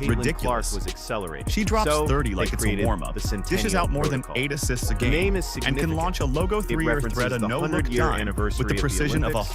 Caitlin ridiculous. Clark was accelerating. She drops So 30 like they it's a created warm-up, the dishes Centennial out more than Protocol. 8 assists a The game, name is and significant. can launch a logo It 3 or references thread a the no-look 100-year dime anniversary with the of the precision of a Olympics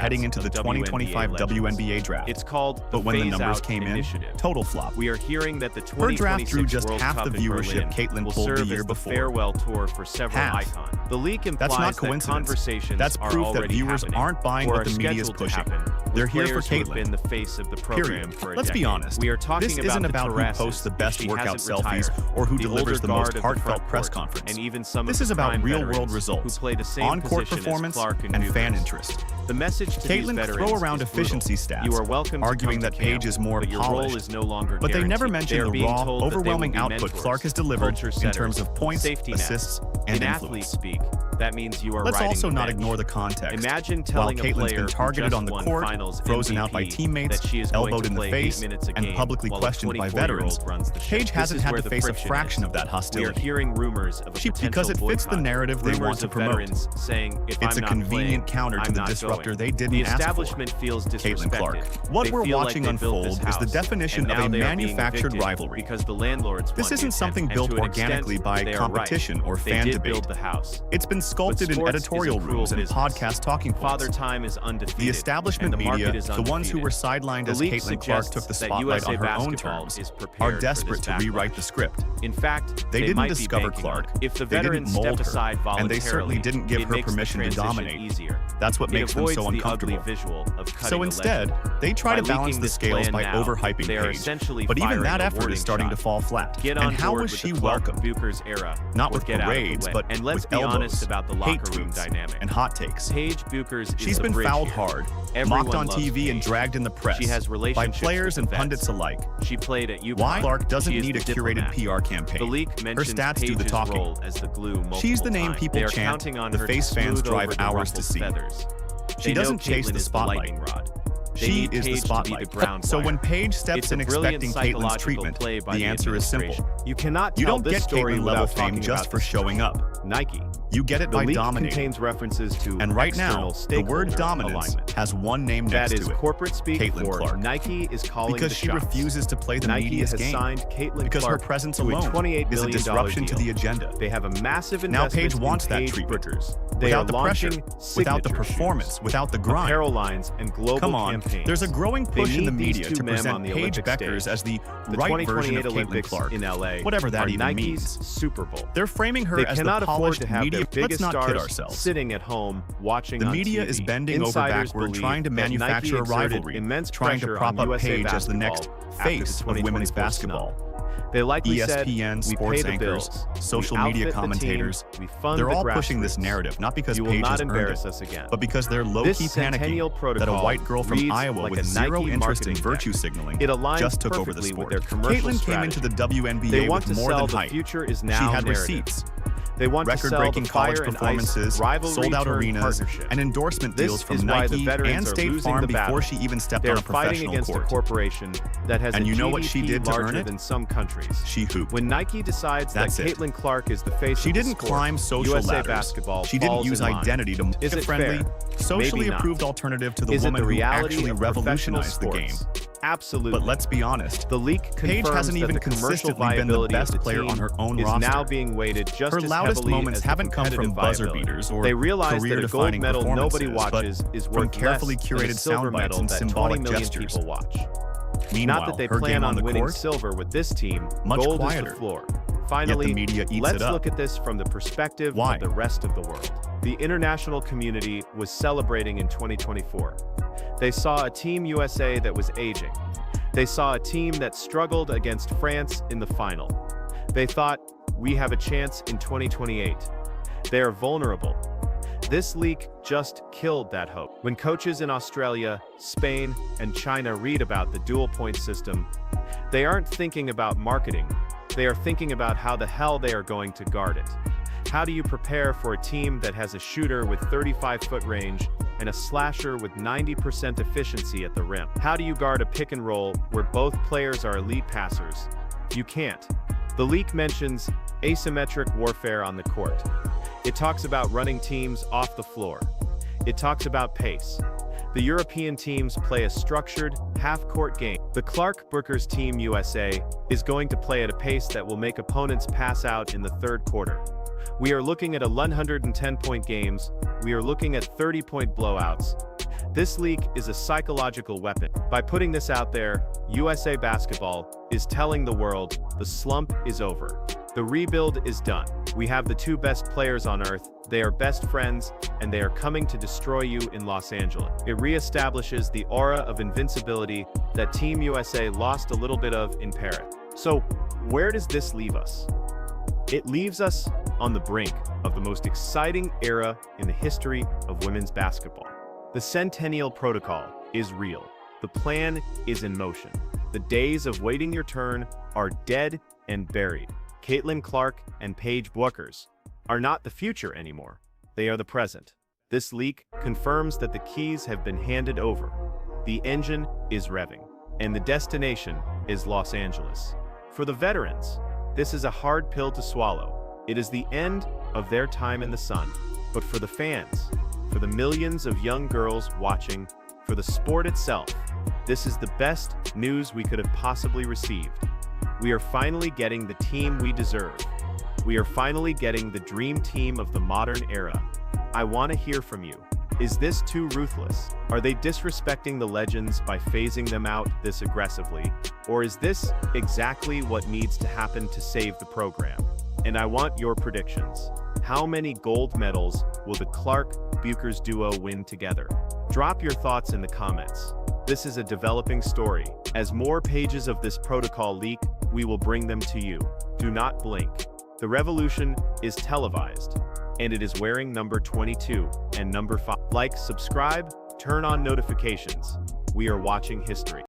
heading into the of 2025 WNBA draft. It's called But when the Phase numbers Out came Initiative. in, total flop. We are hearing that the Her draft 2026 drew just World half Cup the in viewership Berlin Caitlin will pulled the serve year as the before. farewell tour for several Half. icons. The leak implies That's not that coincidence. conversations That's are proof that already viewers happening, aren't buying or what are the media is scheduled to pushing. happen, with They're here for players who have Caitlin. been the face of the program Period. for a Let's be decade. honest. We are talking This about isn't the about who Taurasi, posts the if best she workout hasn't selfies retired, or who the delivers older the most guard at the heartfelt front press court, conference. and even some This of is the about prime real-world veterans results, who play the same on-court position as performance, Clark and fan Bueckers. interest. The message to these Caitlin veterans throw around is brutal. efficiency stats, You are welcome arguing to come that to camp, Paige is more but your role polished. is no longer But they never guaranteed. mention They are the being raw, told that they will overwhelming be output mentors, Clark has delivered culture in setters, terms of points, safety nets. assists, and In influence. athlete speak, That means you are Let's riding also the not bench. ignore the context. Imagine While telling a Caitlyn's player been targeted who on the just court, won finals frozen out by MVP teammates, that she is going elbowed to in the play face, 8 minutes a and game publicly while a questioned by 24-year-old veterans, runs the show. Paige This hasn't is had where to the face a friction fraction is. of that We are hostility. hearing rumors of a Because potential it fits the boycott. narrative they want Rumors to of promote. veterans saying, if It's I'm a not convenient playing, counter to I'm the not disruptor going. they didn't The ask for. establishment feels Caitlyn disrespected. Clark. What They we're feel like watching they built this unfold is the house, definition and of now a they are being manufactured evicted rivalry. because the landlords This want isn't it, something and built to an organically extent, by they are competition right. or They fan did debate. build the house. It's been sculpted in sports is a editorial cruel rooms and business. podcast talking points. Father Time is undefeated. The establishment and the market media, is the ones who undefeated. were sidelined The as leak Caitlyn Clark suggests took the that spotlight USA on her own basketball terms, is are prepared for desperate this to rewrite backlash. the script. In fact, They didn't might be discover banking Clark. on it. If the They didn't veterans mold step her, aside and voluntarily, they certainly didn't give it her makes the permission to transition dominate. easier. That's what It makes them avoids so the uncomfortable. ugly visual of cutting So a instead, legend. they try By to balance leaking the this scales plan by now, overhyping they are Paige. essentially But even firing that a effort warning is starting shot. to fall flat. Get And on how board was with she the Clark welcomed? Bueckers era, Not or with get out of the parades, way. but and let's with be elbows, honest about the hate locker room tweets, dynamic. and hot takes. Paige Bueckers is She's the been bridge fouled here. hard, Everyone mocked on loves TV, and Paige. dragged in the press She has by relationships players with and the pundits vets. alike. She played at UConn. Why? Clark doesn't She is need a the curated diplomat. PR campaign. The leak Her mentions stats do the Paige's talking. role as the glue multiple She's the name times. people They are chant, counting on the her face to fans smooth drive over the hours to ruffled see. feathers. She They know doesn't chase Caitlyn the is spotlight. lightning rod. They She need is the Paige to be spotlight. the ground So wire. when Paige It's steps a in brilliant expecting Caitlyn's psychological treatment, play by the answer is simple. administration. You cannot You tell don't this get story Caitlyn level without fame talking just about for the showing up. Nike. You get it The by leak dominating. contains references to And right now, external the word stakeholder dominance alignment. has one name That next is to it. corporate speak Caitlyn for Clark. Nike is calling Because the she shots. refuses to play the Nike media's has game. signed Caitlyn Because her Clark presence to a alone $28 is a million disruption to deal. the agenda. They have a massive Now investment Paige wants in that Paige treatment. Bueckers. They Without are the pressure, launching without the signature performance, shoes, without the grind. apparel lines, and global Come on, campaigns. there's a growing They push in the need these media two to men on present the Paige Olympic Bueckers stage. as the The right version 2028 of Caitlyn Olympics Clark. in LA Whatever that are even Nike's means. Super Bowl. They're framing her They as the cannot afford polished to have media. their biggest Let's not kid stars ourselves. sitting at home watching The on media TV. is bending over Insiders backward, believe trying to that manufacture Nike a exerted rivalry, immense trying to pressure prop on up USA Paige as the next basketball after face the of women's 2024 basketball. snub. They likely said, ESPN, we sports pay the anchors, bills, social we media outfit the commentators, team, we fund they're the all pushing this grassroots. narrative, not because You will Paige not has earned embarrass it, us again. but because they're This low-key panicking centennial that a protocol white girl from reads Iowa like with a zero Nike interest in marketing virtue deck. signaling It aligns just took over the perfectly with sport. their commercial Caitlyn came into the WNBA They want with to more sell than the hype. future is She now had narrative. receipts. They want to sell the Record-breaking college fire and performances, ice rivalry sold-out turn arenas, partnership. and endorsement This deals is from why the Nike veterans and are State losing Farm the battle. before she even stepped They on are a fighting professional against court. a corporation that has And a you know what GDP she did to earn larger it? than some countries. She hooped. When Nike decides That's that it. Caitlyn Clark is the face She of the didn't sport, climb social USA ladders. basketball She didn't falls use in line. identity to make Is a it friendly, fair? socially Maybe not. approved alternative to the Is it woman the who reality actually of professional revolutionized the game. sports? Absolutely. But let's be honest, The leak Paige confirms hasn't that even the commercial consistently been the viability best of the player team on her own is roster. now being weighted just Her as loudest heavily moments as the haven't come from competitive buzzer viability. beaters or They realize that a gold career-defining medal nobody performances, watches but is from worth carefully less than a curated silver sound bites medal and that symbolic 20 million gestures. people watch. Meanwhile, Not that they her plan game on the winning court, silver with this team, much gold quieter. is the floor. Finally, Yet the media eats let's it up. look at this from the perspective Why? of the rest of the world. The international community was celebrating in 2024. They saw a Team USA that was aging. They saw a team that struggled against France in the final. They thought, we have a chance in 2028. They are vulnerable. This leak just killed that hope. When coaches in Australia, Spain, and China read about the dual-point system, they aren't thinking about marketing. They are thinking about how the hell they are going to guard it. How do you prepare for a team that has a shooter with 35-foot range and a slasher with 90% efficiency at the rim? How do you guard a pick and roll where both players are elite passers? You can't. The leak mentions asymmetric warfare on the court. It talks about running teams off the floor. It talks about pace. The European teams play a structured, half-court game. The Clark Bueckers Team USA is going to play at a pace that will make opponents pass out in the third quarter. We are looking at 110-point games. We are looking at 30-point blowouts. This leak is a psychological weapon. By putting this out there, USA Basketball is telling the world the slump is over. The rebuild is done. We have the two best players on earth. They are best friends, and they are coming to destroy you in Los Angeles. It reestablishes the aura of invincibility that Team USA lost a little bit of in Paris. So, where does this leave us? It leaves us on the brink of the most exciting era in the history of women's basketball. The Centennial Protocol is real. The plan is in motion. The days of waiting your turn are dead and buried. Caitlyn Clark and Paige Bueckers are not the future anymore. They are the present. This leak confirms that the keys have been handed over. The engine is revving, and the destination is Los Angeles. For the veterans, this is a hard pill to swallow. It is the end of their time in the sun. But for the fans, for the millions of young girls watching, for the sport itself, this is the best news we could have possibly received. We are finally getting the team we deserve. We are finally getting the dream team of the modern era. I want to hear from you. Is this too ruthless? Are they disrespecting the legends by phasing them out this aggressively? Or is this exactly what needs to happen to save the program? And I want your predictions. How many gold medals will the Clark-Bueckers duo win together? Drop your thoughts in the comments. This is a developing story. As more pages of this protocol leak, we will bring them to you. Do not blink. The revolution is televised, and it is wearing number 22 and number 5. Like, subscribe, turn on notifications. We are watching history.